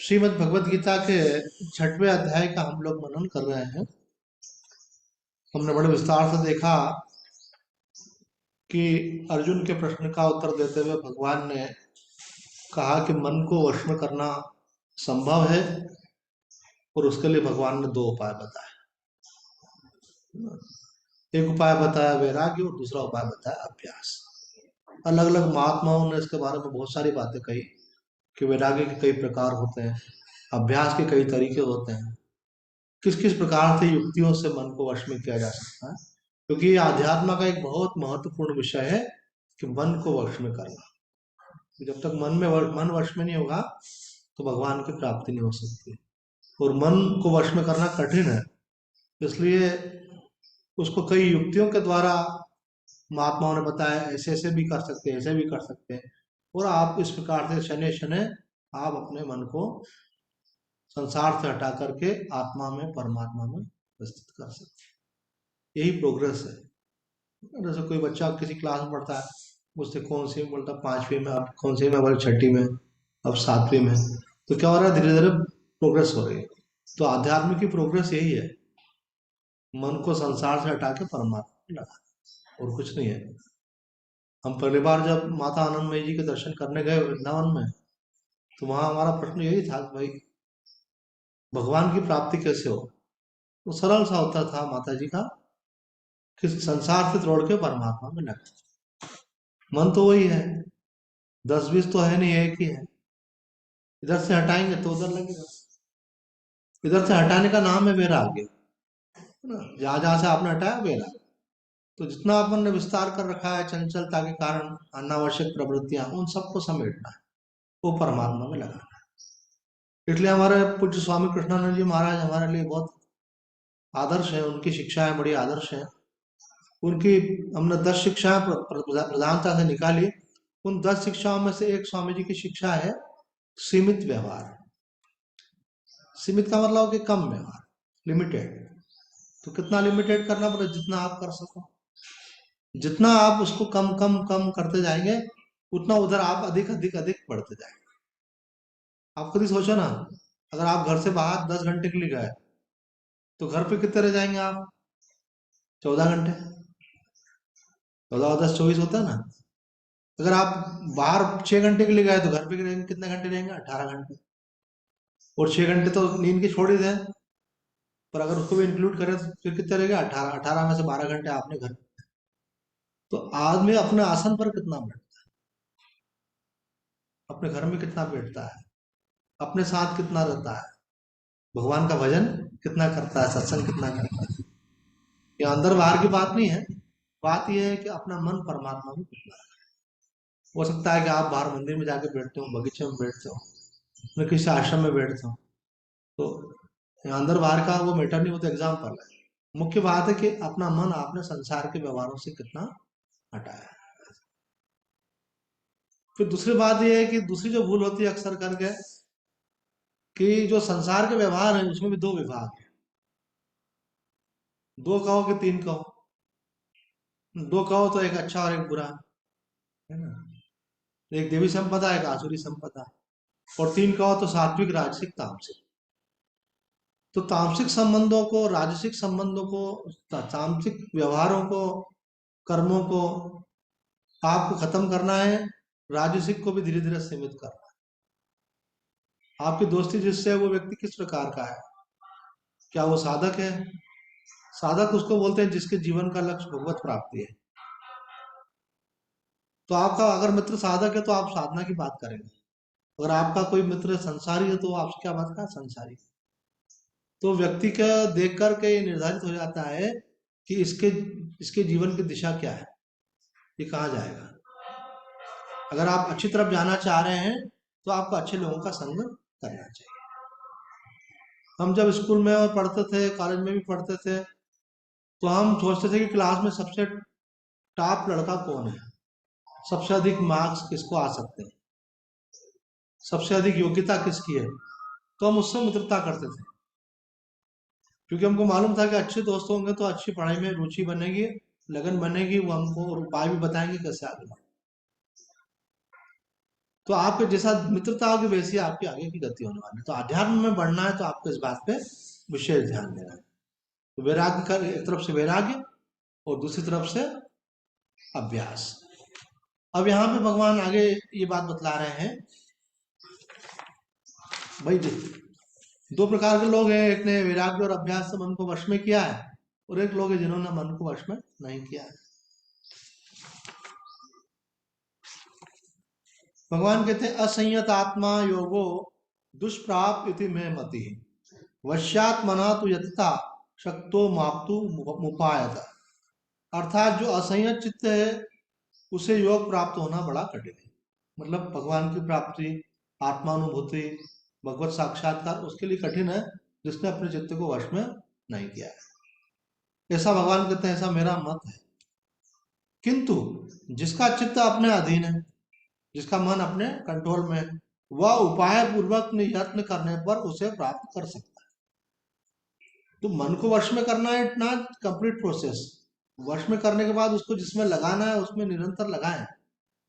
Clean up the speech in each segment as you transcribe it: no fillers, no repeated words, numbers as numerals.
श्रीमद् भगवत गीता के 6वें अध्याय का हम लोग मनन कर रहे हैं। हमने बड़े विस्तार से देखा कि अर्जुन के प्रश्न का उत्तर देते हुए भगवान ने कहा कि मन को वश में करना संभव है और उसके लिए भगवान ने दो उपाय बताए। एक उपाय बताया वैराग्य और दूसरा उपाय बताया अभ्यास। अलग अलग महात्माओं ने इसके बारे में बहुत सारी बातें कही कि वैराग्य के कई प्रकार होते हैं, अभ्यास के कई तरीके होते हैं, किस किस प्रकार से युक्तियों से मन को वश में किया जा सकता है, क्योंकि ये आध्यात्म का एक बहुत महत्वपूर्ण विषय है कि मन को वश में करना। जब तक मन वश में नहीं होगा तो भगवान की प्राप्ति नहीं हो सकती। और मन को वश में करना कठिन है, इसलिए उसको कई युक्तियों के द्वारा महात्माओं ने बताया ऐसे ऐसे भी कर सकते हैं, ऐसे भी कर सकते हैं, और आप इस प्रकार से शनै शनै आप अपने मन को संसार से हटा करके आत्मा में परमात्मा में स्थित कर सकते हैं। यही प्रोग्रेस है। जैसे कोई बच्चा किसी क्लास में पढ़ता है, मुझसे कौन सी में बोलता 5वीं में, अब कौन सी में, बोले 6ठी में, अब 7वीं में, तो क्या हो रहा है, धीरे धीरे प्रोग्रेस हो रही है। तो आध्यात्म की प्रोग्रेस यही है, मन को संसार से हटा के परमात्मा में लगा, और कुछ नहीं है। हम पहली बार जब माता आनंदमयी जी के दर्शन करने गए वृंदावन में, तो वहां हमारा प्रश्न यही था कि भाई भगवान की प्राप्ति कैसे हो। तो सरल सा उत्तर था माता जी का कि संसार से तोड़ के परमात्मा में लगा। मन तो वही है, 10-20 तो है नहीं, एक ही है। इधर से हटाएंगे तो उधर लगेगा। इधर से हटाने का नाम है वैराग्य, है ना। जहां जहां से आपने हटाया वैराग्य। तो जितना अपन ने विस्तार कर रखा है चंचलता के कारण अनावश्यक प्रवृत्तियां, उन सबको समेटना है, वो परमात्मा में लगाना है। इसलिए हमारे पूज्य स्वामी कृष्णानंद जी महाराज हमारे लिए बहुत आदर्श है। उनकी शिक्षाएं बड़ी आदर्श है। उनकी हमने 10 शिक्षाएं प्रधानता से निकाली। उन 10 शिक्षाओं में से एक स्वामी जी की शिक्षा है सीमित व्यवहार। सीमित का मतलब कि कम व्यवहार, लिमिटेड। तो कितना लिमिटेड करना पड़ेगा, जितना आप कर सको। जितना आप उसको कम कम कम करते जाएंगे, उतना उधर आप अधिक अधिक अधिक बढ़ते जाएंगे। आप खुद ही सोचो ना, अगर आप घर से बाहर 10 घंटे के लिए गए, तो घर पे कितने रह जाएंगे आप? 14 घंटे। 14 और 10 24 होता है ना। अगर आप बाहर 6 घंटे के लिए गए, तो घर पे रहेंगे कितने घंटे रहेंगे? 18 घंटे। और 6 घंटे तो नींद के छोड़ ही दें, पर अगर उसको भी इंक्लूड करें तो फिर कितने रहेंगे? 18। 18 में से 12 घंटे आपने घर। तो आदमी अपने आसन पर कितना बैठता है, अपने घर में कितना बैठता है, अपने साथ कितना रहता है, भगवान का भजन कितना करता है, सत्संग कितना करता है। ये अंदर बाहर की बात नहीं है। बात यह है कि अपना मन परमात्मा में कितना है। हो सकता है कि आप बाहर मंदिर में जाके बैठते हो, बगीचे में बैठते हो, मैं किसी आश्रम में बैठता हूँ, तो अंदर बाहर का वो मैटर नहीं, होता एग्जाम्पल है। मुख्य बात है कि अपना मन आपने संसार के व्यवहारों से कितना हटाया है। फिर दूसरी बात यह है कि दूसरी जो भूल होती है अक्सर करके, कि जो संसार के व्यवहार है उसमें भी दो विभाग है। दो कहो कि तीन कहो, दो कहो तो एक अच्छा और एक बुरा, है ना। एक देवी संपदा, एक आसुरी संपदा। और तीन कहो तो सात्विक, राजसिक, तामसिक। तो तामसिक संबंधों को, राजसिक संबंधों को, तामसिक व्यवहारों को, कर्मों को आपको खत्म करना है। राजसिक को भी धीरे धीरे सीमित करना है। आपकी दोस्ती जिससे है वो व्यक्ति किस प्रकार का है? क्या वो साधक है? साधक उसको बोलते हैं जिसके जीवन का लक्ष्य भगवत प्राप्ति है। तो आपका अगर मित्र साधक है तो आप साधना की बात करेंगे। अगर आपका कोई मित्र संसारी है तो वो आपसे क्या बात करेगा? संसारी। तो व्यक्ति का देख करके ये निर्धारित हो जाता है कि इसके इसके जीवन की दिशा क्या है, ये कहाँ जाएगा। अगर आप अच्छी तरफ जाना चाह रहे हैं तो आपको अच्छे लोगों का संग करना चाहिए। हम जब स्कूल में पढ़ते थे, कॉलेज में भी पढ़ते थे, तो हम सोचते थे कि क्लास में सबसे टॉप लड़का कौन है, सबसे अधिक मार्क्स किसको आ सकते हैं, सबसे अधिक योग्यता किसकी है। तो हम उससे मित्रता करते थे, क्योंकि हमको मालूम था कि अच्छे दोस्त होंगे तो अच्छी पढ़ाई में रुचि बनेगी, लगन बनेगी, वो हमको और उपाय भी बताएंगे कैसे आगे बढ़ना। तो आपके जैसा मित्रता होगी वैसी आपकी आगे की गति होने वाली है। तो अध्यात्म में बढ़ना है तो आपको इस बात पे विशेष ध्यान देना है। तो वैराग्य का एक तरफ से वैराग्य और दूसरी तरफ से अभ्यास। अब यहाँ पे भगवान आगे ये बात बतला रहे हैं, भाई दो प्रकार के लोग हैं, एक ने वैराग्य और अभ्यास से मन को वश में किया है और एक लोग हैं जिन्होंने मन को वश में नहीं किया है। भगवान कहते हैं असंयत आत्मा योगो दुष्प्राप इति में मति वश्यात्मना तो यतता शक्तो माप्तु मुपायत। अर्थात जो असंयत चित्त है उसे योग प्राप्त होना बड़ा कठिन है। मतलब भगवान की प्राप्ति, आत्मानुभूति, भगवत साक्षात्कार उसके लिए कठिन है जिसने अपने चित्त को वश में नहीं किया है। ऐसा भगवान कहते हैं, ऐसा मेरा मत है। किंतु जिसका चित्त अपने अधीन है, जिसका मन अपने कंट्रोल में है, वह उपाय पूर्वक यत्न करने पर उसे प्राप्त कर सकता है। तो मन को वश में करना है इतना कंप्लीट प्रोसेस। वश में करने के बाद उसको जिसमें लगाना है उसमें निरंतर लगाएं।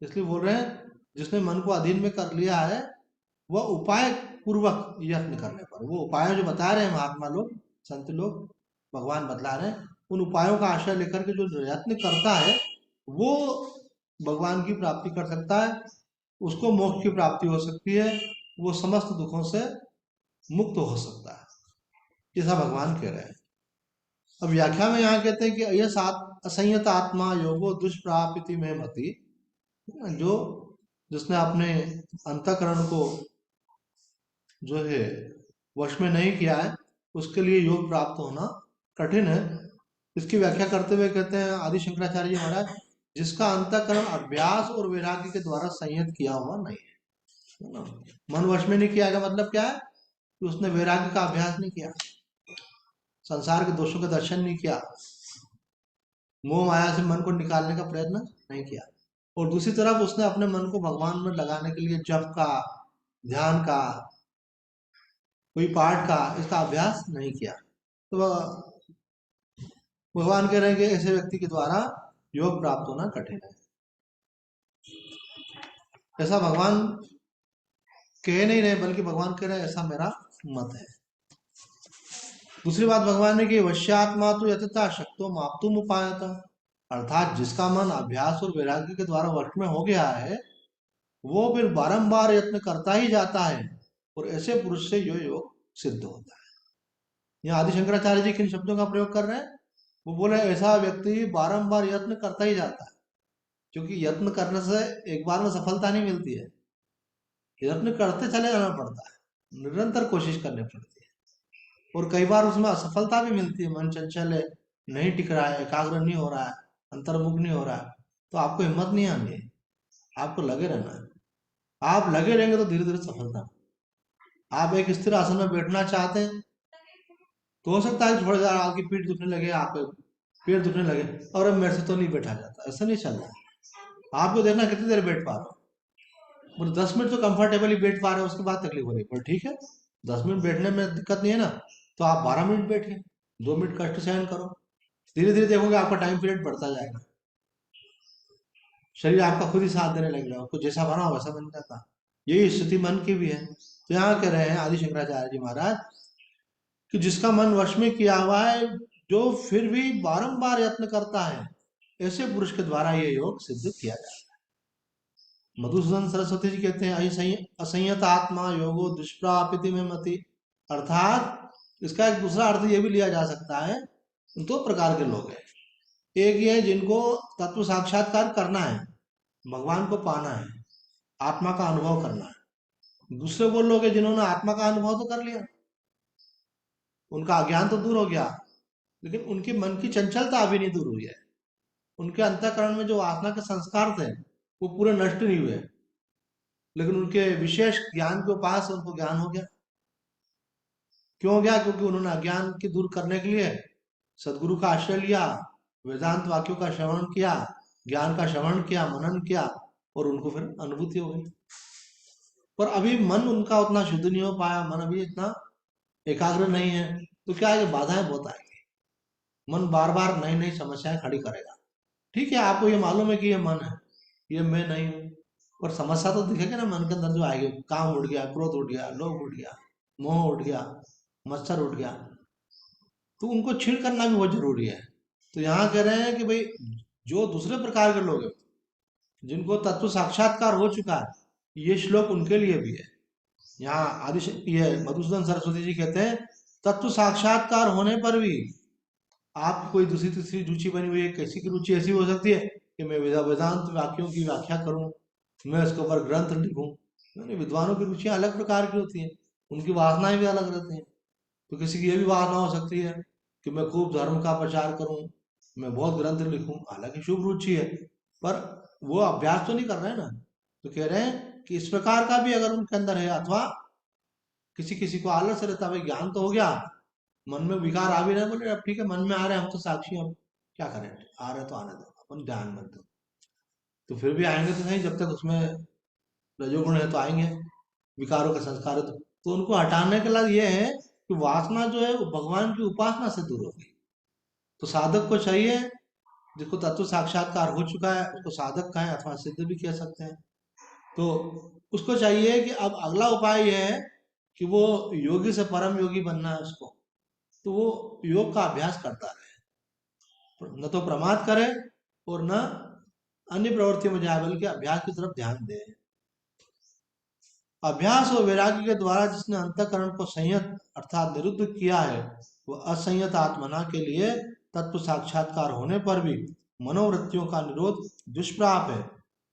इसलिए बोल रहे हैं जिसने मन को अधीन में कर लिया है वह उपाय पूर्वक यत्न करने पर, वो उपाय जो बता रहे हैं महात्मा लोग, संत लोग, भगवान बतला रहे हैं, उन उपायों का आश्रय लेकर के जो यत्न करता है वो भगवान की प्राप्ति कर सकता है, उसको मोक्ष की प्राप्ति हो सकती है, वो समस्त दुखों से मुक्त हो सकता है। ऐसा भगवान कह रहे हैं। अब व्याख्या में यहाँ कहते हैं कि यह असंयत आत्मा योगो दुष्प्रापिति में मति, जो जिसने अपने अंतःकरण को जो है वश में नहीं किया है उसके लिए योग प्राप्त होना कठिन है। इसकी व्याख्या करते हुए कहते हैं आदि शंकराचार्य जी महाराज, जिसका अंतःकरण अभ्यास और वैराग्य के द्वारा संयत किया हुआ नहीं है ना। मन वश में नहीं किया का मतलब क्या है कि उसने वैराग्य का अभ्यास नहीं किया, संसार के दोषों का दर्शन नहीं किया, मोह माया से मन को निकालने का प्रयत्न नहीं किया, और दूसरी तरफ उसने अपने मन को भगवान में लगाने के लिए जप का, ध्यान का, कोई पाठ का, इसका अभ्यास नहीं किया। तो भगवान कह रहे हैं कि ऐसे व्यक्ति के द्वारा योग प्राप्त होना कठिन है। ऐसा भगवान कह नहीं रहे बल्कि भगवान कह रहे हैं ऐसा मेरा मत है। दूसरी बात भगवान ने कि वश्यात्मा तो यतता शक्तो माप्तुम उपायता, अर्थात जिसका मन अभ्यास और वैराग्य के द्वारा वश में हो गया है वो फिर बारंबार यत्न करता ही जाता है और ऐसे पुरुष से यो योग सिद्ध होता है। यहाँ आदि शंकराचार्य जी किन शब्दों का प्रयोग कर रहे हैं, वो बोले ऐसा व्यक्ति बारंबार यत्न करता ही जाता है, क्योंकि यत्न करने से एक बार में सफलता नहीं मिलती है, यत्न करते चले जाना पड़ता है, निरंतर कोशिश करनी पड़ती है, और कई बार उसमें असफलता भी मिलती है, मन चंचल है, नहीं टिक रहा है, एकाग्र नहीं हो रहा है, अंतर्मुख नहीं हो रहा है, तो आपको हिम्मत नहीं आनी है, आपको लगे रहना है। आप लगे रहेंगे तो धीरे धीरे सफलता। आप एक स्थिर आसन में बैठना चाहते हैं तो हो सकता है थोड़ा सा आपकी पीठ दुखने लगे, आपके पैर दुखने लगे, और अब मेरे से तो नहीं बैठा जाता, ऐसा नहीं चल रहा। आपको देखना कितनी देर बैठ पा रहे हो, मतलब 10 मिनट तो कंफर्टेबली बैठ पा रहे हो, उसके बाद तकलीफ हो रही है, पर ठीक है 10 मिनट बैठने में दिक्कत नहीं है ना, तो आप 12 मिनट बैठिए, 2 मिनट कष्ट सहन करो, धीरे धीरे देखोगे आपका टाइम पीरियड बढ़ता जाएगा, शरीर आपका खुद ही साथ देने लगेगा, आपको जैसा बना हो वैसा बन जाता। यही स्थिति मन की भी है। तो यहाँ कह रहे हैं आदि शंकराचार्य जी महाराज कि जिसका मन वश में किया हुआ है, जो फिर भी बारंबार यत्न करता है, ऐसे पुरुष के द्वारा ये योग सिद्ध किया जाता है। मधुसूदन सरस्वती जी कहते हैं असंयत आत्मा योगो दुष्प्रापिति में मति, अर्थात इसका एक दूसरा अर्थ ये भी लिया जा सकता है, दो प्रकार के लोग हैं। एक ये जिनको तत्व साक्षात्कार करना है, भगवान को पाना है, आत्मा का अनुभव करना है। दूसरे वो लोग हैं जिन्होंने आत्मा का अनुभव तो कर लिया, उनका अज्ञान तो दूर हो गया, लेकिन उनके मन की चंचलता अभी नहीं दूर हुई है, उनके अंतःकरण में जो वासना के संस्कार थे वो पूरे नष्ट नहीं हुए, लेकिन उनके विशेष ज्ञान के पास उनको ज्ञान हो गया। क्यों हो गया? क्योंकि उन्होंने अज्ञान की दूर करने के लिए सदगुरु का आश्रय लिया, वेदांत वाक्यों का श्रवण किया, ज्ञान का श्रवण किया, मनन किया, और उनको फिर अनुभूति हो गई। पर अभी मन उनका उतना शुद्ध नहीं हो पाया, मन अभी इतना एकाग्र नहीं है, तो क्या है कि बाधाएं बहुत आएंगी, मन बार बार नई नई समस्याएं खड़ी करेगा। ठीक है, आपको ये मालूम है कि ये मन है, ये मैं नहीं हूं, और समस्या तो दिखेगा ना मन के अंदर जो आएगी, काम उठ गया, क्रोध उठ गया, लोभ उठ गया, मोह उठ गया, मत्सर उठ गया, तो उनको छीण करना भी बहुत जरूरी है। तो यहाँ कह रहे हैं कि भाई जो दूसरे प्रकार के लोग हैं, जिनको तत्व साक्षात्कार हो चुका है, ये श्लोक उनके लिए भी है। यहाँ ये मधुसूदन सरस्वती जी कहते हैं, तत्व साक्षात्कार होने पर भी आपकी कोई दूसरी तीसरी रुचि बनी हुई है। किसी की रुचि ऐसी हो सकती है कि मैं वेदांत वाक्यों की व्याख्या करूं, मैं उसके ऊपर ग्रंथ लिखूं। नहीं, विद्वानों की रुचियां अलग प्रकार की होती हैं, उनकी वासनाएं भी अलग रहती हैं। तो किसी की ये भी वासना हो सकती है कि मैं खूब धर्म का प्रचार करूं, मैं बहुत ग्रंथ लिखूं, हालांकि शुभ रुचि है, पर वो अभ्यास तो नहीं कर रहे हैं ना। तो कह रहे हैं कि इस प्रकार का भी अगर उनके अंदर है, अथवा किसी किसी को आलस रहता है, भाई ज्ञान तो हो गया, मन में विकार आ भी रहे, बोले अब ठीक है मन में आ रहे हैं, हम तो साक्षी, हम क्या करें, आ रहे तो आने दो, अपन ध्यान मत दो। तो फिर भी आएंगे तो सही, जब तक उसमें रजोगुण है तो आएंगे, विकारों का संस्कार है तो उनको हटाने के लिए ये है कि वासना जो है वो भगवान की उपासना से दूर होगी। तो साधक को चाहिए, जिसको तत्व साक्षात्कार हो चुका है उसको साधक कहें अथवा सिद्ध भी कह सकते हैं, तो उसको चाहिए कि अब अगला उपाय यह है कि वो योगी से परम योगी बनना है उसको। तो वो योग का अभ्यास करता रहे, न तो प्रमाद करे और न अन्य प्रवृत्तियों में जाए, बल्कि अभ्यास की तरफ ध्यान दे। अभ्यास और वैराग्य के द्वारा जिसने अंतःकरण को संयत अर्थात निरुद्ध किया है, वह असंयत आत्मना के लिए तत्व साक्षात्कार होने पर भी मनोवृत्तियों का निरोध दुष्प्राप है,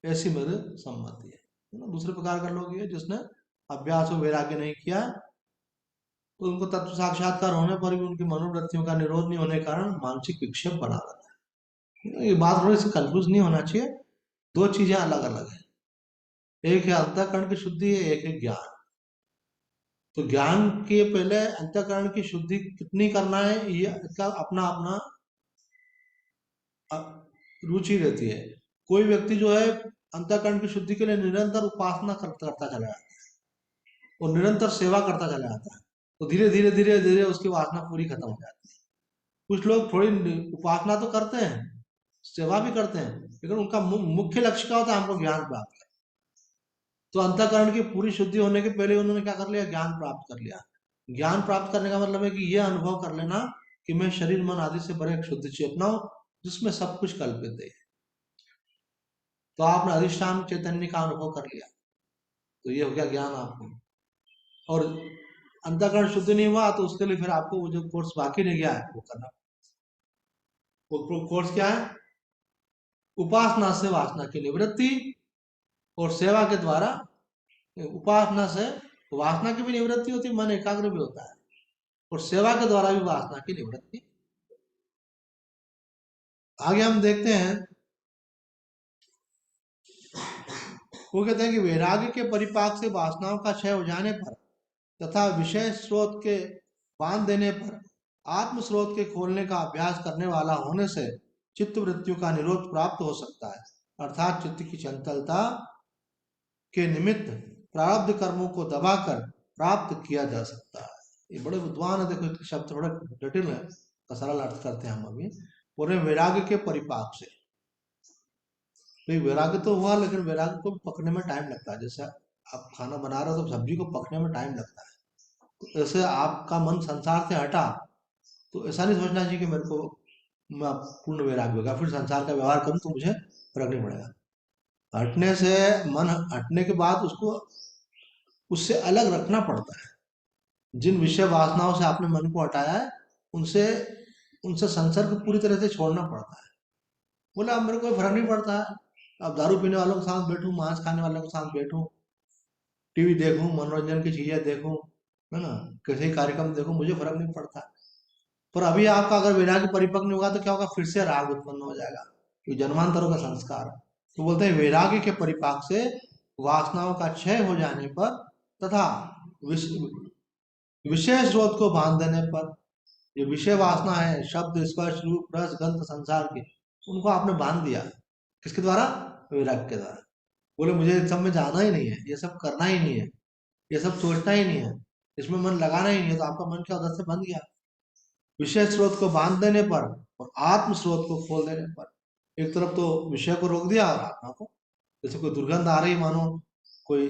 ऐसी मेरी सम्मति है ना। दूसरे प्रकार का लोग ये जिसने अभ्यास और वैराग्य नहीं किया, तो उनको तत्व साक्षात्कार होने पर भी उनकी मनोवृत्तियों का निरोध नहीं होने के कारण मानसिक विक्षेप बना रहता है। ये बात थोड़ी सी कंफ्यूज नहीं होना चाहिए, दो चीजें अलग अलग है। एक है अंतःकरण की शुद्धि है, एक है ज्ञान। तो ज्ञान के पहले अंतःकरण की शुद्धि कितनी करना है, ये इसका अपना अपना रुचि रहती है। कोई व्यक्ति जो है अंतःकरण की शुद्धि के लिए निरंतर उपासना करता चला जाता है और निरंतर सेवा करता चला जाता है, तो धीरे धीरे धीरे धीरे उसकी वासना पूरी खत्म हो जाती है। कुछ लोग थोड़ी उपासना तो करते हैं, सेवा भी करते हैं, लेकिन उनका मुख्य लक्ष्य क्या होता है, हमको ज्ञान प्राप्त करना। तो अंतःकरण की पूरी शुद्धि होने के पहले उन्होंने क्या कर लिया, ज्ञान प्राप्त कर लिया। ज्ञान प्राप्त करने का मतलब है कि यह अनुभव कर लेना कि मैं शरीर मन आदि से परे एक शुद्ध चेतना हूं, जिसमें सब कुछ कल्पित है। तो आपने अधिष्ठान चैतन्य का अनुभव कर लिया, तो ये हो गया ज्ञान आपको। और अंतःकरण शुद्ध नहीं हुआ तो उसके लिए फिर आपको वो जो कोर्स बाकी रह गया है वो करना। वो कोर्स क्या है, उपासना से वासना की निवृत्ति, और सेवा के द्वारा, उपासना से वासना की भी निवृत्ति होती है, मन एकाग्र भी होता है, और सेवा के द्वारा भी वासना की निवृत्ति। आगे हम देखते हैं, वो कहते हैं कि वैराग्य के परिपाक से वासनाओं का क्षय हो जाने पर तथा विषय स्रोत के बांध देने पर आत्म स्रोत के खोलने का अभ्यास करने वाला होने से चित्त वृत्तियों का निरोध प्राप्त हो सकता है, अर्थात चित्त की चंचलता के निमित्त प्रारब्ध कर्मों को दबाकर प्राप्त किया जा सकता है। ये बड़े विद्वान है, देखो इसके शब्द थोड़ा जटिल है, का सरल अर्थ करते हैं हम अभी। पूरे वैराग्य के परिपाक से, तो वैराग्य तो हुआ, लेकिन वैराग्य को पकने में टाइम लगता है। जैसे आप खाना बना रहे हो तो सब्जी को पकने में टाइम लगता है, तो ऐसे आपका मन संसार से हटा, तो ऐसा नहीं सोचना चाहिए कि मेरे को मैं पूर्ण वैराग्य होगा फिर संसार का व्यवहार करूं तो मुझे फर्क नहीं पड़ेगा। हटने से, मन हटने के बाद उसको उससे अलग रखना पड़ता है। जिन विषय वासनाओं से आपने मन को हटाया है, उनसे उनसे संसर्ग पूरी तरह से छोड़ना पड़ता है। बोला अब मेरे को कोई फर्क नहीं पड़ता है, अब दारू पीने वालों के साथ बैठूं, मांस खाने वालों के साथ बैठूं, टीवी देखूं, मनोरंजन की चीजें देखूं, है ना, किसी कार्यक्रम देखूं, मुझे फर्क नहीं पड़ता। पर अभी आपका अगर वैराग्य परिपक्व नहीं होगा तो क्या होगा, फिर से राग उत्पन्न हो जाएगा, ये जन्मांतरों का संस्कार है। तो बोलते हैं वैराग्य के परिपाक से वासनाओं का क्षय हो जाने पर तथा विशेष स्रोत को बांध देने पर, ये विषय वासना है, शब्द स्पर्श रूप रस गंध संसार के, उनको आपने बांध दिया, किसके द्वारा, वैराग्य के द्वारा। बोले मुझे इस सब में जाना ही नहीं है, ये सब करना ही नहीं है, ये सब सोचना ही नहीं है, इसमें मन लगाना ही नहीं है, तो आपका मन क्या उधर से बंद गया। विषय स्रोत को बांध देने पर और आत्म स्रोत को खोल देने पर, एक तरफ तो विषय को रोक दिया और आत्मा को जैसे कोई दुर्गंध आ रही है, मानो कोई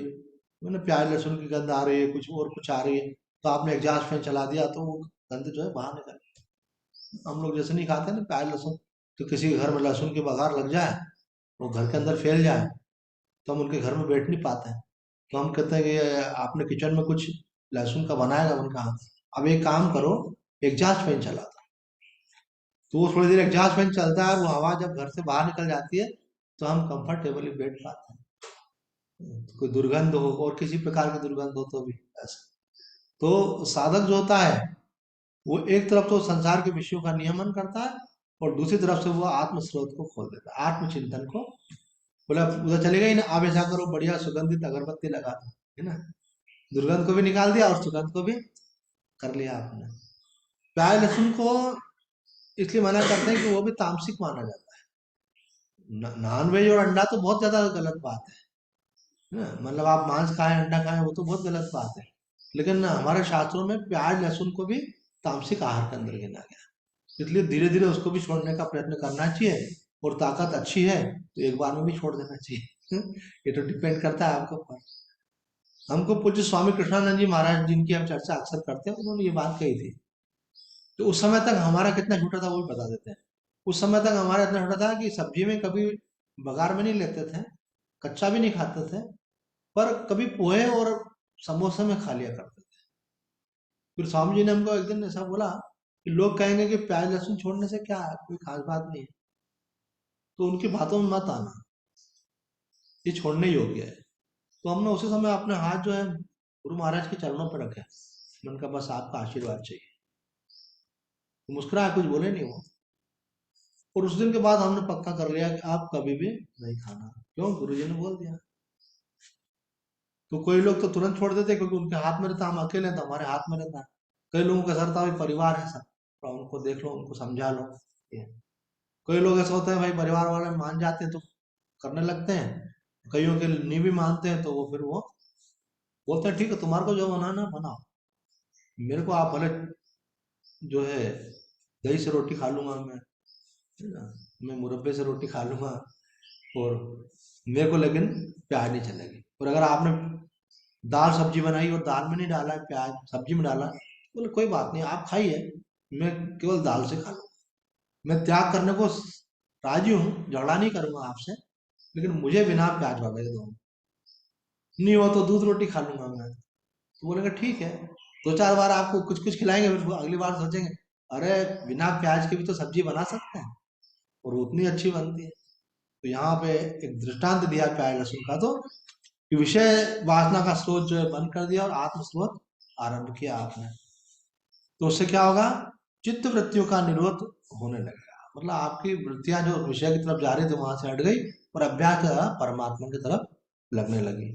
मैंने प्याज लहसुन की गंध आ रही है, कुछ और कुछ आ रही है, तो आपने एग्जॉस्ट फैन चला दिया तो वो गंध जो है बाहर निकल। हम लोग जैसे नहीं खाते ना प्याज लहसुन, तो किसी के घर में लहसुन की बघार लग जाए, वो घर के अंदर फैल जाए, तो हम उनके घर में बैठ नहीं पाते हैं। तो हम कहते हैं कि आपने किचन में कुछ लहसुन का बनाएगा, उनका हाँ। अब एक काम करो, एग्जॉस्ट फैन चला दो, तो वो थोड़ी देर एग्जॉस्ट फैन चलता है, वो हवा जब घर से बाहर निकल जाती है, तो हम कंफर्टेबली बैठ पाते हैं। कोई दुर्गंध हो और किसी प्रकार की दुर्गंध हो तो भी ऐसा। तो साधक जो होता है, वो एक तरफ तो संसार के विषयों का नियमन करता है, और दूसरी तरफ से वो आत्म स्रोत को खोल देता है, आत्मचिंतन को। बोला उधर चलेगा ही ना, आप ऐसा करो, बढ़िया सुगंधित अगरबत्ती लगा दो, है ना, दुर्गंध को भी निकाल दिया और सुगंध को भी कर लिया आपने। प्याज लहसुन को इसलिए मना करते हैं कि वो भी तामसिक माना जाता है। नॉन वेज और अंडा तो बहुत ज्यादा गलत बात है ना, मतलब आप मांस खाएं अंडा खाएं वो तो बहुत गलत बात है, लेकिन ना हमारे शास्त्रों में प्याज लहसुन को भी तामसिक आहार के अंदर गिना गया, इसलिए धीरे धीरे उसको भी छोड़ने का प्रयत्न करना चाहिए। और ताकत अच्छी है तो एक बार में भी छोड़ देना चाहिए। ये तो डिपेंड करता है आपके ऊपर। हमको पूज्य स्वामी कृष्णानंद जी महाराज जिनकी हम चर्चा अक्सर करते हैं, उन्होंने ये बात कही थी। तो उस समय तक हमारा कितना झूठा था वो भी बता देते हैं। उस समय तक हमारा इतना झूठा था कि सब्जी में कभी बघार में नहीं लेते थे, कच्चा भी नहीं खाते थे, पर कभी पोहे और समोसे में खा लिया करते थे। फिर स्वामी जी ने हमको एक दिन ऐसा बोला कि लोग कहेंगे कि प्याज लहसुन छोड़ने से क्या है, कोई खास बात नहीं है, तो उनकी बातों में मत आना, ये छोड़ने योग्य है। तो हमने उसी समय अपने हाथ जो है गुरु महाराज के चरणों पर रखे, मैंने कहा बस आपका आशीर्वाद चाहिए। तो मुस्कुराया, कुछ बोले नहीं वो। और उस दिन के बाद हमने पक्का कर लिया कि आप कभी भी नहीं खाना, क्यों, गुरु जी ने बोल दिया। तो कोई लोग तो तुरंत छोड़ देते क्योंकि उनके हाथ में रहता, हम अकेले हैं तो हमारे हाथ में रहता है। कई लोगों का सर था भाई परिवार है सब, तो उनको देख लो, उनको समझा लो, ये। कई लोग ऐसा होता है भाई परिवार वाले मान जाते हैं तो करने लगते हैं, कईयों के नहीं भी मानते हैं तो वो फिर वो बोलते हैं ठीक है तुम्हारे को जो बनाना बनाओ, मेरे को आप भले जो है दही से रोटी खा लूंगा मैं, है ना, मैं मुरब्बे से रोटी खा लूंगा, और मेरे को लेकिन प्याज नहीं चलेगी। और अगर आपने दाल सब्जी बनाई और दाल में नहीं डाला है प्याज, सब्जी में डाला, बोले कोई बात नहीं आप खाइए, मैं केवल दाल से खा लूँ, मैं त्याग करने को राजी हूँ, झगड़ा नहीं करूंगा आपसे, लेकिन मुझे बिना प्याज वाले दो, नहीं हो तो दूध रोटी खा लूंगा मैं। तो बोलेंगे ठीक है, दो चार बार आपको कुछ कुछ खिलाएंगे, फिर वो अगली बार सोचेंगे अरे बिना प्याज के भी तो सब्जी बना सकते हैं, और उतनी अच्छी बनती है। तो यहाँ पे एक दृष्टांत दिया प्याज लहसुन का, तो कि विषय वासना का स्रोत जो है बंद कर दिया और आत्म स्रोत आरंभ किया आपने, तो उससे क्या होगा, चित्त वृत्तियों का निरोध होने लगेगा, मतलब आपकी वृत्तियां जो विषय की तरफ जा रही थी वहां से हट गई, और अभ्यास जो है परमात्मा की तरफ लगने लगी।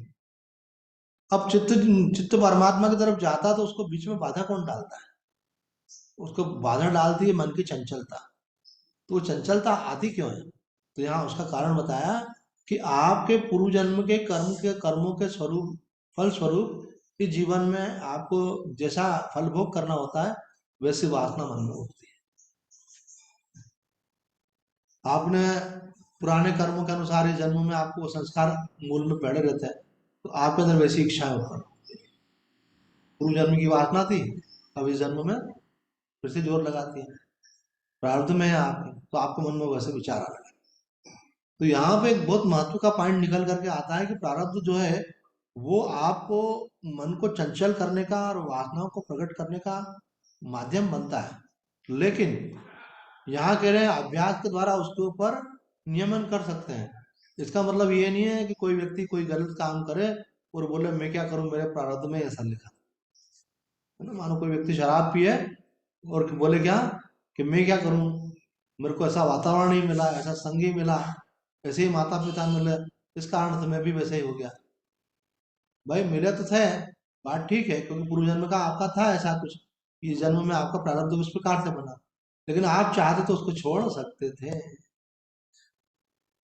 अब चित्त चित्त परमात्मा की तरफ जाता तो उसको बीच में बाधा कौन डालता है, उसको बाधा डालती है मन की चंचलता। तो वो चंचलता आती क्यों है, तो यहाँ उसका कारण बताया कि आपके पूर्व जन्म के कर्मों के स्वरूप, फल स्वरूप इस जीवन में आपको जैसा फल भोग करना होता है वैसी वासना मन में होती है। आपने पुराने कर्मों के अनुसार इस जन्म में आपको वो संस्कार मूल में पड़े रहते हैं, तो आपके अंदर वैसी इच्छाएं उत्पन्न होती है। पूर्व जन्म की वासना थी, अब इस जन्म में फिर से जोर लगाती है, प्रारब्ध में है आपके, तो आपके मन में वैसे विचार आ रहे हैं। तो यहाँ पे एक बहुत महत्व का पॉइंट निकल करके आता है कि प्रारब्ध जो है वो आपको मन को चंचल करने का और वासनाओं को प्रकट करने का माध्यम बनता है, लेकिन यहाँ कह रहे हैं अभ्यास के द्वारा उसके ऊपर नियमन कर सकते हैं। इसका मतलब ये नहीं है कि कोई व्यक्ति कोई गलत काम करे और बोले मैं क्या करूं, मेरे प्रारब्ध में ऐसा लिखा है ना। मानो कोई व्यक्ति शराब पिए और बोले क्या कि मैं क्या करूं, मेरे को ऐसा वातावरण ही मिला, ऐसा संग ही मिला, ऐसे ही माता पिता मिले, इस कारण से मैं भी वैसे ही हो गया। भाई मिले तो थे, बात ठीक है, क्योंकि पूर्व जन्म का आपका था ऐसा कुछ, इस जन्म में आपका प्रारब्ध उस प्रकार से बना, लेकिन आप चाहते तो उसको छोड़ सकते थे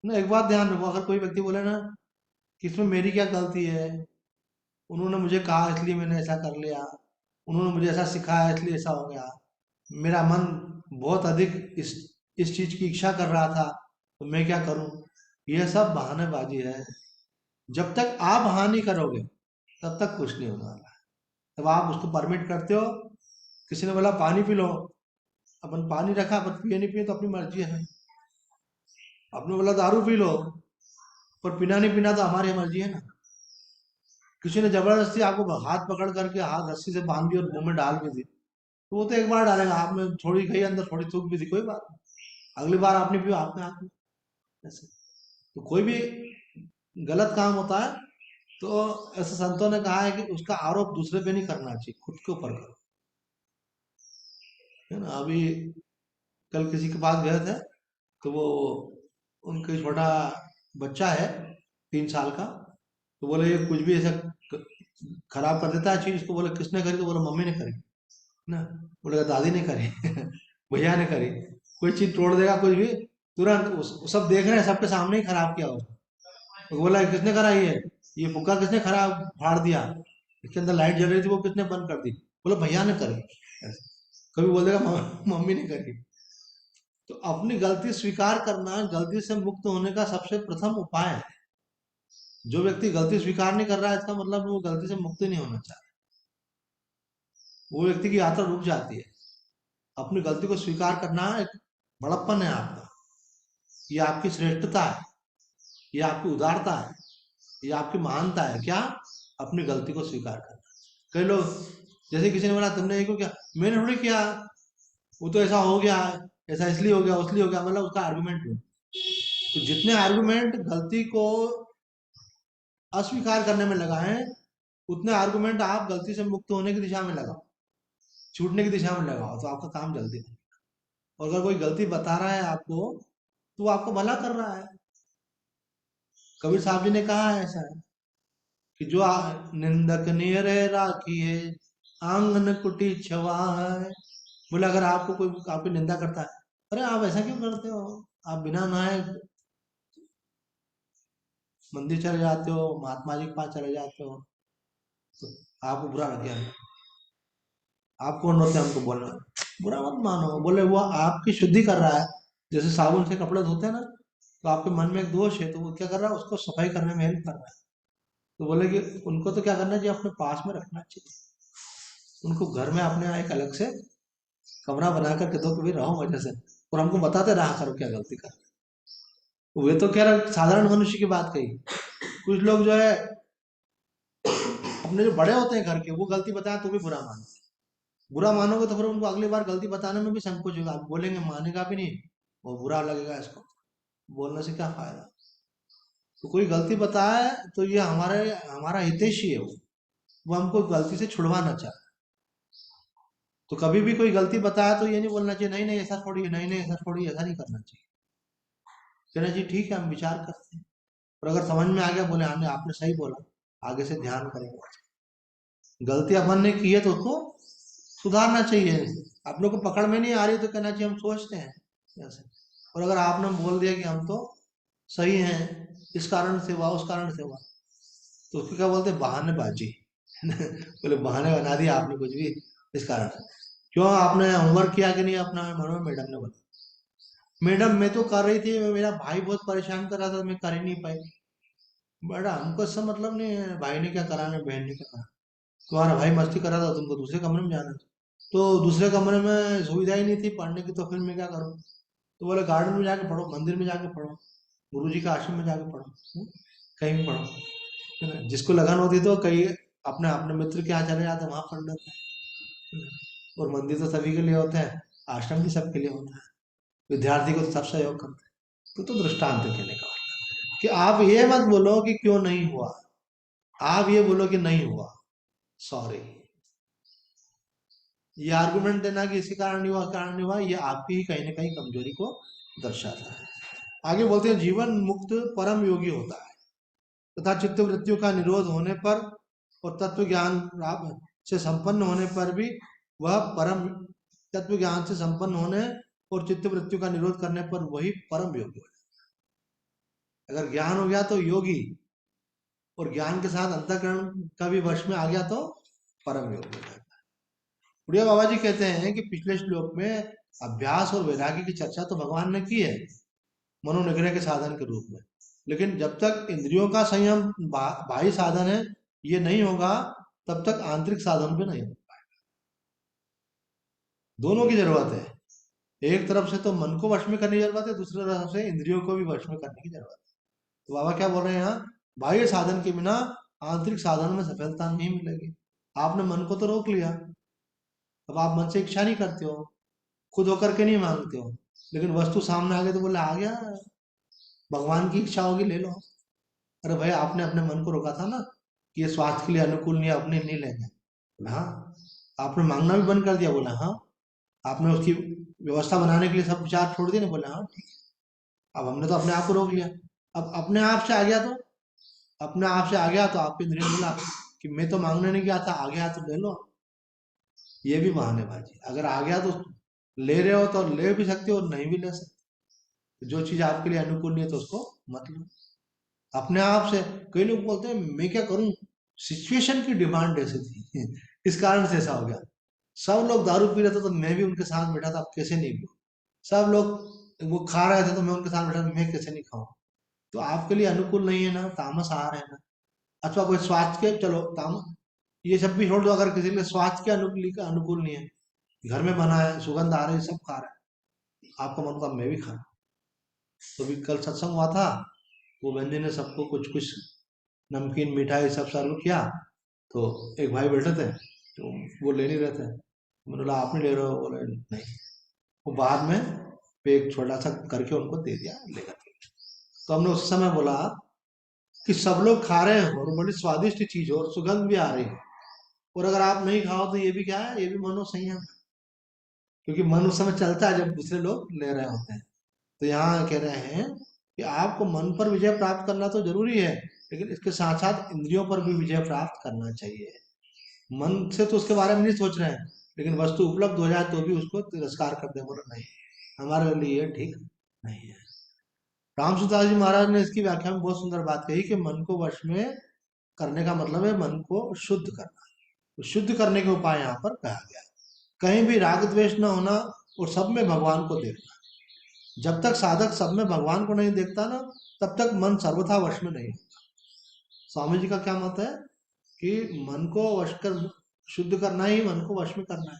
ना। एक बात ध्यान रखो, अगर कोई व्यक्ति बोले ना कि इसमें मेरी क्या गलती है, उन्होंने मुझे कहा इसलिए मैंने ऐसा कर लिया, उन्होंने मुझे ऐसा सिखाया इसलिए ऐसा हो गया, मेरा मन बहुत अधिक इस चीज की इच्छा कर रहा था तो मैं क्या करूं, यह सब बहानेबाजी है। जब तक आप हानि करोगे तब तक कुछ नहीं होने वाला है। तब आप उसको परमिट करते हो। किसी ने बोला पानी पी लो, अपन पानी रखा, अपन पिए नहीं पिए तो अपनी मर्जी है। आपने बोला दारू पी लो, पर पीना नहीं पीना तो हमारी मर्जी है ना। किसी ने जबरदस्ती आपको हाथ पकड़ करके हाथ रस्सी से बांध दी और मुंह में डाल भी दी, तो वो तो एक बार डालेगा, आप में थोड़ी गई अंदर, थोड़ी थूक भी थी, कोई बात नहीं, अगली बार आपने पियो, आपने हाथ में। ऐसे तो कोई भी गलत काम होता है तो ऐसे संतों ने कहा है कि उसका आरोप दूसरे पे नहीं करना चाहिए, खुद के ऊपर करो, है ना। अभी कल किसी के पास गए थे, तो वो उनके छोटा बच्चा है 3 साल का, तो बोले ये कुछ भी ऐसा क- खराब कर देता है चीज, उसको बोले किसने करी, तो बोले मम्मी ने करी ना। बोलेगा दादी ने करी भैया ने करी। कोई चीज तोड़ देगा कुछ भी, तुरंत सब देख रहे हैं, सबके सामने ही खराब किया उसने। तो बोला किसने करा ये फुग्गा किसने खराब फाड़ दिया, इसके अंदर लाइट जल रही थी वो किसने बंद कर दी, बोला भैया ने करी। ऐसे कभी बोल देगा मम्मी ने करी। तो अपनी गलती स्वीकार करना गलती से मुक्त होने का सबसे प्रथम उपाय है। जो व्यक्ति गलती स्वीकार नहीं कर रहा है, इसका मतलब वो गलती से मुक्त नहीं होना चाहता, वो व्यक्ति की यात्रा रुक जाती है। अपनी गलती को स्वीकार करना एक बड़प्पन है आपका, ये आपकी श्रेष्ठता है, ये आपकी उदारता है, ये आपकी महानता है। क्या? अपनी गलती को स्वीकार करना। कई लोग, जैसे किसी ने बोला तुमने ये क्यों किया, मैंने थोड़ी किया, वो तो ऐसा हो गया, ऐसा इसलिए हो गया उसलिए हो गया, मतलब उसका आर्गुमेंट हो। तो जितने आर्गुमेंट गलती को अस्वीकार करने में लगाए, उतने आर्गुमेंट आप गलती से मुक्त होने की दिशा में लगाओ, छूटने की दिशा में लगाओ, तो आपका काम जल्दी होगा। और अगर कोई गलती बता रहा है आपको, तो वो आपको भला कर रहा है। कबीर साहब जी ने कहा है ऐसा है कि जो निंदक नेरे राखिए आंगन कुटी छवा है। बोले अगर आपको कोई आपकी निंदा करता है, अरे आप ऐसा क्यों करते हो, आप बिना नहाए मंदिर चले जाते हो, महात्मा जी के पास चले जाते हो, तो आपको बुरा लग गया। आप कौन होते हैं हमको बोलना, बुरा मत मानो। बोले वो आपकी शुद्धि कर रहा है, जैसे साबुन से कपड़े धोते हैं ना, तो आपके मन में एक दोष है, तो वो क्या कर रहा है, उसको सफाई करने में हेल्प कर रहा है। तो बोले कि उनको तो क्या करना चाहिए, अपने पास में रखना चाहिए, उनको घर में अपने यहाँ एक अलग से कमरा बना करके दो कि भाई रहो मजे से, और हमको बताते रहा करो क्या गलती कर। वे तो कह रहे साधारण मनुष्य की बात कही। कुछ लोग जो है अपने जो बड़े होते हैं घर के, वो गलती बताए तो भी बुरा मानो, बुरा मानोगे तो फिर उनको अगली बार गलती बताने में भी संकोच होगा, आप बोलेंगे मानेगा भी नहीं, वो बुरा लगेगा इसको, बोलने से क्या फायदा। तो कोई गलती बताए तो ये हमारे हमारा हितैषी है, वो हमको गलती से छुड़वाना चाहता है। तो कभी भी कोई गलती बताया तो ये नहीं बोलना चाहिए नहीं नहीं ऐसा थोड़ी है, नहीं नहीं ऐसा थोड़ी है, ऐसा नहीं करना चाहिए। कहना चाहिए ठीक है हम विचार करते हैं, और अगर समझ में आ गया, बोले हमने आपने सही बोला, आगे से ध्यान करेंगे। गलती अपन ने की है तो उसको सुधारना चाहिए। आप लोग को पकड़ में नहीं आ रही तो कहना चाहिए हम सोचते हैं ऐसे। और अगर आपने बोल दिया कि हम तो सही हैं, इस कारण से हुआ उस कारण से हुआ, तो उसको क्या बोलते हैं, बहानेबाजी बोले बहाने बना दिया आपने कुछ भी, इस कारण से। क्यों आपने होमवर्क किया कि नहीं अपना, मैडम मैडम ने बोला, मैडम मैं तो कर रही थी, मेरा भाई बहुत परेशान कर रहा था, मैं कर ही नहीं पाई। बड़ा हमको इससे मतलब नहीं है भाई ने क्या करा ना बहन ने क्या करा, तुम्हारा भाई मस्ती कर रहा था, तुमको दूसरे कमरे में जाना था, तो दूसरे कमरे में सुविधा ही नहीं थी पढ़ने की, तो फिर मैं क्या करूँ। तो बोले गार्डन में जाके पढ़ो, मंदिर में जाके पढ़ो, गुरु जी का आश्रम में जाके पढ़ो, कहीं भी पढ़ो, है ना। जिसको लगन होती तो कहीं अपने अपने मित्र के यहाँ चले जाते, वहां पढ़ लेते हैं। और मंदिर तो सभी के लिए होते हैं, आश्रम भी सबके लिए होता है, विद्यार्थी को तो सब सहयोग करते हैं। तो दृष्टांत कहने का मतलब कि आप ये मत बोलो कि क्यों नहीं हुआ, आप ये बोलो कि नहीं हुआ, सॉरी। ये आर्गुमेंट देना कि इसी कारण नहीं हुआ कारण नहीं हुआ, ये आपकी ही कहीं ना कहीं कमजोरी को दर्शाता है। आगे बोलते हैं जीवन मुक्त परम योगी होता है, तथा चित्त वृत्तियों का निरोध होने पर और तत्व ज्ञान से संपन्न होने पर भी वह परम, तत्व ज्ञान से संपन्न होने और चित्त वृत्तियों का निरोध करने पर वही परम योगी हो। अगर ज्ञान हो गया तो योगी, और ज्ञान के साथ अंतःकरण का भी वश में आ गया तो परम योगी हो जाता है। उड़िया बाबा जी कहते हैं कि पिछले श्लोक में अभ्यास और वैराग्य की चर्चा तो भगवान ने की है मनोनिग्रह के साधन के रूप में, लेकिन जब तक इंद्रियों का संयम बाह्य साधन है ये नहीं होगा, तब तक आंतरिक साधन भी नहीं होगा। दोनों की जरूरत है। एक तरफ से तो मन को वश में करने की जरूरत है, दूसरी तरफ से इंद्रियों को भी वश में करने की जरूरत है। तो बाबा क्या बोल रहे हैं यहाँ, बाह्य साधन के बिना आंतरिक साधन में सफलता नहीं मिलेगी। आपने मन को तो रोक लिया, अब आप मन से इच्छा नहीं करते हो, खुद होकर के नहीं मांगते हो, लेकिन वस्तु सामने आ गई तो बोले आ गया, भगवान की इच्छा होगी ले लो। अरे भाई आपने अपने मन को रोका था ना कि ये स्वास्थ्य के लिए अनुकूल नहीं है, अपने नहीं लेंगे। बोला हाँ। आपने मांगना भी बंद कर दिया, बोला हाँ। आपने उसकी व्यवस्था बनाने के लिए सब विचार छोड़ दिए ना, बोला हाँ ठीक है। अब हमने तो अपने आप को रोक लिया। अब अपने आप से आ गया तो, अपने आप से आ गया तो आपके इंद्रिय ने बोला कि मैं तो मांगने नहीं गया था, आ गया तो ले लो। ये भी बहानेबाजी। अगर आ गया तो ले रहे हो तो ले भी सकते हो और नहीं भी ले सकते। जो चीज आपके लिए अनुकूल नहीं है तो उसको मत लो। अपने आप से। कई लोग बोलते हैं मैं क्या करूं, सिचुएशन की डिमांड ऐसी थी इस कारण से ऐसा हो गया। सब लोग दारू पी रहे थे तो मैं भी उनके साथ बैठा था, अब कैसे नहीं पीऊं। सब लोग वो खा रहे थे तो मैं उनके साथ बैठा था, मैं कैसे नहीं खाऊं। तो आपके लिए अनुकूल नहीं है ना, तामस आ रहा है ना। अथवा कोई स्वास्थ्य के, चलो तामस ये सब भी छोड़ दो, अगर किसी के स्वास्थ्य के अनुकूल नहीं है, घर में बना है, सुगंध आ रही है, सब खा रहा है, आपका मन का मैं भी खा। तो भी कल सत्संग हुआ था, वो बंदी ने सबको कुछ कुछ नमकीन मिठाई सब सर्व किया। तो एक भाई बैठे थे, तो वो ले नहीं रहे थे। मैंने बोला आप नहीं ले रहे हो, बोले नहीं। वो बाद में पैक छोटा सा करके उनको दे दिया लेकर के। तो हमने उस समय बोला कि सब लोग खा रहे हैं और बड़ी स्वादिष्ट चीज हो और सुगंध भी आ रही है, और अगर आप नहीं खाओ तो ये भी क्या है, ये भी मनोसंयम है। क्योंकि मन उस समय चलता है जब दूसरे लोग ले रहे होते हैं। तो यहाँ कह रहे हैं कि आपको मन पर विजय प्राप्त करना तो जरूरी है, लेकिन इसके साथ साथ इंद्रियों पर भी विजय प्राप्त करना चाहिए। मन से तो उसके बारे में नहीं सोच रहे हैं, लेकिन वस्तु उपलब्ध हो जाए तो भी उसको तिरस्कार कर दे, बोले नहीं हमारे लिए ये ठीक नहीं है। रामसुदास जी महाराज ने इसकी व्याख्या में बहुत सुंदर बात कही कि मन को वश में करने का मतलब है मन को शुद्ध करना। तो शुद्ध करने के उपाय यहाँ पर कहा गया। कहीं भी राग द्वेष न होना और सब में भगवान को देखना। जब तक साधक सब में भगवान को नहीं देखता ना, तब तक मन सर्वथा वश में नहीं होता। स्वामी जी का क्या मत है कि मन को वश कर, शुद्ध करना ही मन को वश में करना है।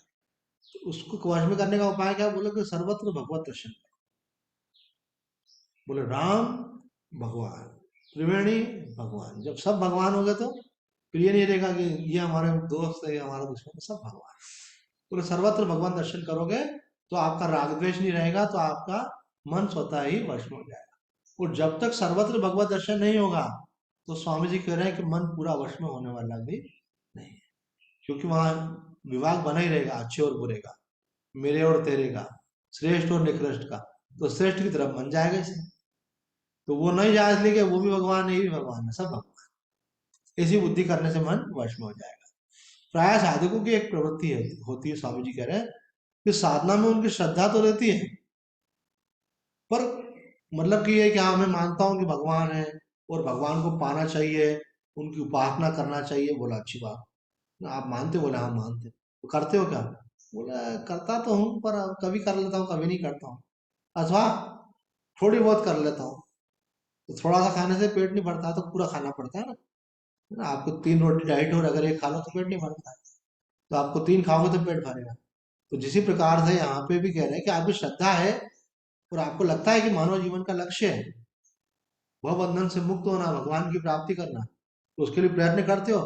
तो उसको वश में करने का उपाय क्या, बोले कि सर्वत्र भगवत दर्शन करो। बोले राम भगवान, त्रिवेणी भगवान। जब सब भगवान हो गए तो फिर ये नहीं रहेगा कि ये हमारे दोस्त है, ये हमारा दुश्मन है, सब भगवान। बोले सर्वत्र भगवान दर्शन करोगे तो आपका राग द्वेष नहीं रहेगा, तो आपका मन स्वतः ही वश में हो जाएगा। और जब तक सर्वत्र भगवत दर्शन नहीं होगा, तो स्वामी जी कह रहे हैं कि मन पूरा वश में होने वाला भी नहीं है। क्योंकि वहां विभाग बना ही रहेगा अच्छे और बुरे का, मेरे और तेरे का, श्रेष्ठ और निकृष्ट का। तो श्रेष्ठ की तरफ मन जाएगा इसे, तो वो नहीं जाए इसलिए कि वो भी भगवान है, ये भी भगवान है, सब भगवान। ऐसी बुद्धि करने से मन वश में हो जाएगा। प्राय साधकों की एक प्रवृत्ति है, होती है, स्वामी जी कह रहे हैं कि साधना में उनकी श्रद्धा तो रहती है, पर मतलब कि ये कि हाँ मैं मानता हूँ कि भगवान है और भगवान को पाना चाहिए, उनकी उपासना करना चाहिए। बोला अच्छी बात, आप मानते? बोले हाँ मानते। तो करते हो क्या? बोला करता तो हूँ, पर कभी कर लेता हूँ, कभी नहीं करता हूँ, अथवा थोड़ी बहुत कर लेता हूँ। तो थोड़ा सा खाने से पेट नहीं भरता, तो पूरा खाना पड़ता है ना। है ना? आपको 3 रोटी डाइट हो, अगर एक खा लो तो पेट नहीं भरता है, तो आपको 3 खाओगे तो पेट भरेगा। तो जिसी प्रकार से यहाँ पे भी कह रहे हैं कि आपकी श्रद्धा है और आपको लगता है कि मानव जीवन का लक्ष्य है वह बंधन से मुक्त होना, भगवान की प्राप्ति करना, तो उसके लिए प्रयत्न करते हो।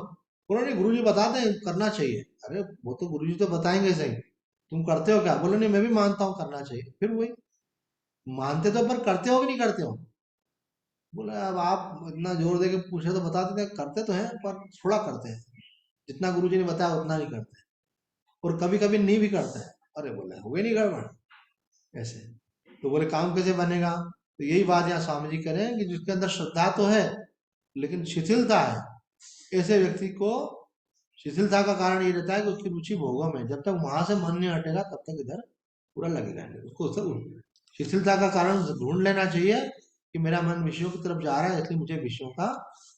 बोलो नहीं गुरु जी बताते हैं करना चाहिए। अरे वो तो गुरु जी तो बताएंगे सही, तुम करते हो क्या? बोलो नहीं मैं भी मानता हूँ करना चाहिए। फिर वही, मानते तो पर करते हो कि नहीं करते हो? बोला अब आप इतना जोर दे के पूछे तो बता देते हैं, करते तो हैं पर थोड़ा करते हैं, जितना गुरु जी ने बताया उतना नहीं करते, और कभी कभी नहीं भी करते हैं। अरे बोले हो गई नहीं गड़बड़ ऐसे। तो बोले काम कैसे बनेगा? तो यही बात यहाँ स्वामी जी कह रहे हैं कि जिसके अंदर श्रद्धा तो है लेकिन शिथिलता है, ऐसे व्यक्ति को शिथिलता का कारण ये रहता है कि उसकी रुचि भोगों में, जब तक वहां से मन नहीं हटेगा तब तक इधर पूरा लगेगा नहीं उसको। शिथिलता का कारण ढूंढ लेना चाहिए कि मेरा मन विषयों की तरफ जा रहा है, इसलिए मुझे विषयों का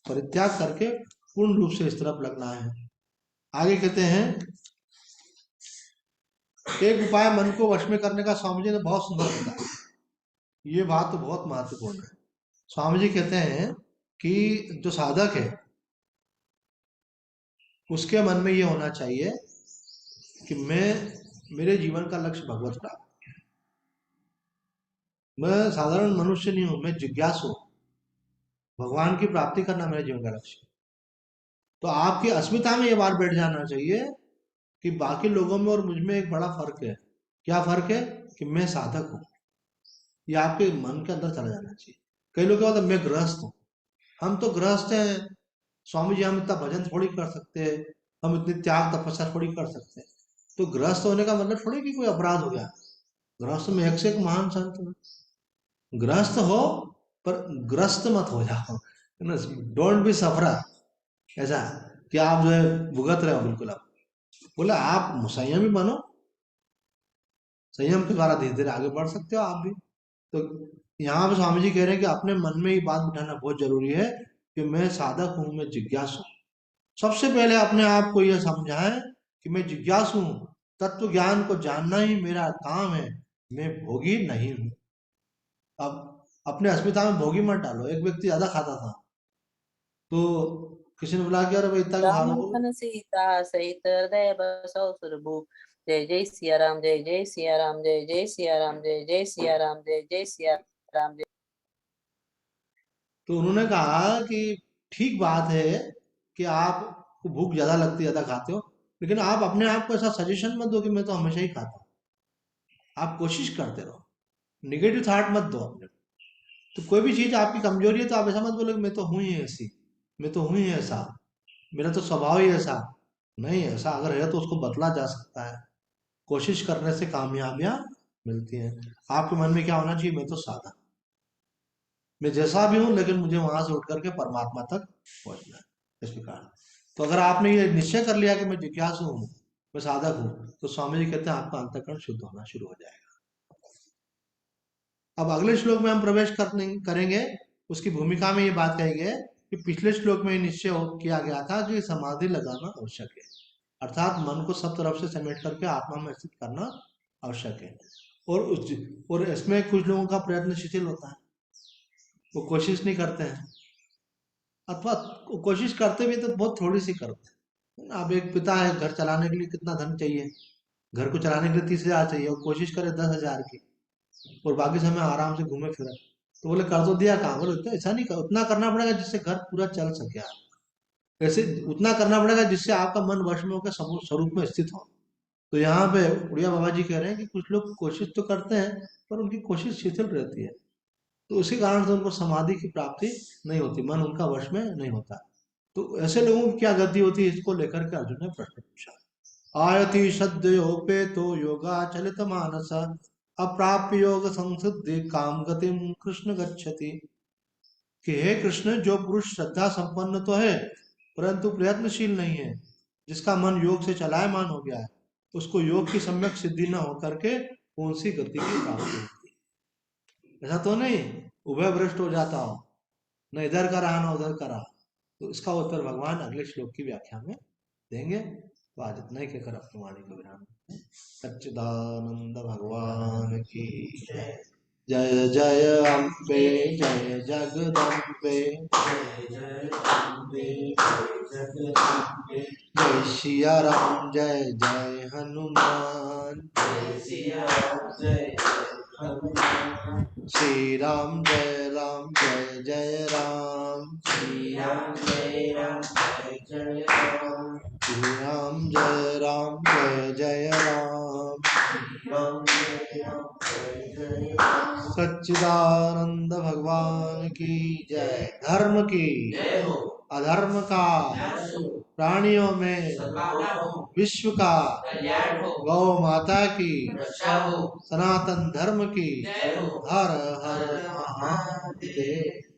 परित्याग करके पूर्ण रूप से इस तरफ लगना है। आगे कहते हैं एक उपाय मन को वश में करने का स्वामी जी ने बहुत सुंदर बताया। ये बात तो बहुत महत्वपूर्ण है। स्वामी जी कहते हैं कि जो साधक है उसके मन में ये होना चाहिए कि मेरे जीवन का लक्ष्य भगवत प्राप्त। मैं साधारण मनुष्य नहीं हूं, मैं जिज्ञासु हूं। भगवान की प्राप्ति करना मेरे जीवन का लक्ष्य है। तो आपकी अस्मिता में ये बात बैठ जाना चाहिए कि बाकी लोगों में और मुझ में एक बड़ा फर्क है। क्या फर्क है? कि मैं साधक हूँ। ये आपके मन के अंदर चला जाना चाहिए। कई लोग क्या होता है, मैं गृहस्थ हूँ। हम तो गृहस्थ हैं स्वामी जी, हम इतना भजन थोड़ी कर सकते हैं, हम इतनी त्याग तपस्या थोड़ी कर सकते हैं। तो गृहस्थ होने का मतलब थोड़ी कि कोई अपराध हो गया। गृहस्थ में एक से एक महान संत है। गृहस्थ हो पर ग्रस्त मत हो जाओ, डोंट बी सफरर। ऐसा कि आप जो है भुगत रहे हो बिल्कुल। आप बोले आप संयमी बनो, संयम के द्वारा धीरे धीरे आगे बढ़ सकते हो आप भी। तो यहाँ पे स्वामी जी कह रहे हैं कि अपने मन में ये बात बिठाना बहुत जरूरी है कि मैं साधक हूँ, मैं जिज्ञासु हूँ। सबसे पहले अपने आप को यह समझाएं कि मैं जिज्ञासु हूँ, तत्व ज्ञान को जानना ही मेरा काम है, मैं भोगी नहीं हूँ। अब अपने अस्मिता में भोगी मत डालो। एक व्यक्ति ज्यादा खाता था, तो किसी ने बोला कि अरे भाई इतना क्यों खा राम रहे हो? लखन सीता सहित हृदय बसौ सुरभूप। जय जय सिया राम, जय जय सिया राम, जय जय सिया राम, जय जय सिया राम, जय जय सिया राम। तो उन्होंने कहा कि ठीक बात है कि आपको भूख ज्यादा लगती है, ज्यादा खाते हो, लेकिन आप अपने आप को ऐसा सजेशन मत दो कि मैं तो हमेशा ही खाता हूँ। आप कोशिश करते रहो, निगेटिव थॉट मत दो अपने को। तो कोई भी चीज आपकी कमजोरी है तो आप ऐसा मत बोलो कि मैं तो हूं ही ऐसी, मैं तो हूं ही ऐसा, मेरा तो स्वभाव ही ऐसा। नहीं, ऐसा अगर है तो उसको बदला जा सकता है। कोशिश करने से कामयाबियां मिलती हैं। आपके मन में क्या होना चाहिए? मैं तो साधा, मैं जैसा भी हूं, लेकिन मुझे वहां से उठ करके परमात्मा तक पहुंचना है, इस प्रकार। तो अगर आपने ये निश्चय कर लिया कि मैं जिज्ञासु हूँ, मैं साधक हूँ, तो स्वामी जी कहते हैं आपका अंतःकरण शुद्ध होना शुरू हो जाएगा। अब अगले श्लोक में हम प्रवेश करेंगे। उसकी भूमिका में ये बात कही गई है कि पिछले श्लोक में निश्चय किया गया था कि समाधि लगाना आवश्यक है, अर्थात मन को सब तरफ से समेट करके आत्मा में स्थित करना आवश्यक है। और और इसमें कुछ लोगों का प्रयत्न शिथिल होता है, वो कोशिश नहीं करते हैं, अथवा कोशिश करते भी तो बहुत थोड़ी सी करते हैं। अब एक पिता है, घर चलाने के लिए कितना धन चाहिए? घर को चलाने के लिए 30,000 चाहिए, और कोशिश करे 10,000 की, और बाकी समय आराम से घूमे फिरे। तो बोले कर तो दिया, कहाँ? बोले तो ऐसा नहीं कर, उतना करना पड़ेगा जिससे घर पूरा चल सके। ऐसे उतना करना पड़ेगा जिससे आपका मन वश में होकर स्वरूप में स्थित हो। तो यहाँ पे उड़िया बाबा जी कह रहे हैं कि कुछ लोग कोशिश तो करते हैं पर उनकी कोशिश शिथिल रहती है, तो उसी कारण से उनको समाधि की प्राप्ति नहीं होती, मन उनका वश में नहीं होता। तो ऐसे लोगों की क्या गति होती है, इसको लेकर के अर्जुन ने प्रश्न पूछा। आयति सद्योपे तो योगा चलित मानस अप्राप्य योग संसिद्धि काम गतिम कृष्ण गच्छति। कि हे कृष्ण, जो पुरुष श्रद्धा संपन्न तो है परंतु प्रयत्नशील नहीं है, जिसका मन योग से चलायमान हो गया है, उसको योग की सम्यक सिद्धि न हो करके कौन सी गति की प्राप्ति होती है? ऐसा तो नहीं उभय भ्रष्ट हो जाता हो, न इधर का रहा न उधर का रहा। तो इसका उत्तर भगवान अगले श्लोक की व्याख्या में देंगे। तो आज इतना ही कहकर अपनी वाणी को विराम देते हैं। सच्चिदानंद भगवान की जय। जय जय अम्बे, जय जगदम्बे, जय जय अम्बे, जय जगदम्बे। जय सिया राम, जय जय हनुमान, जय सिया राम, जय जय हनुमान। श्री राम जय राम, जय जय राम, श्री राम जय राम, जय जय राम, श्री राम जय राम, जय जय राम, श्री राम जय राम, जय जय राम। सच्चिदानंद भगवान की जय। धर्म की जय हो, अधर्म का नाश हो, प्राणियों में सद्भावना हो, विश्व का कल्याण हो, गौ माता की रक्षा हो, सनातन धर्म की जय हो। हर हर महादेव।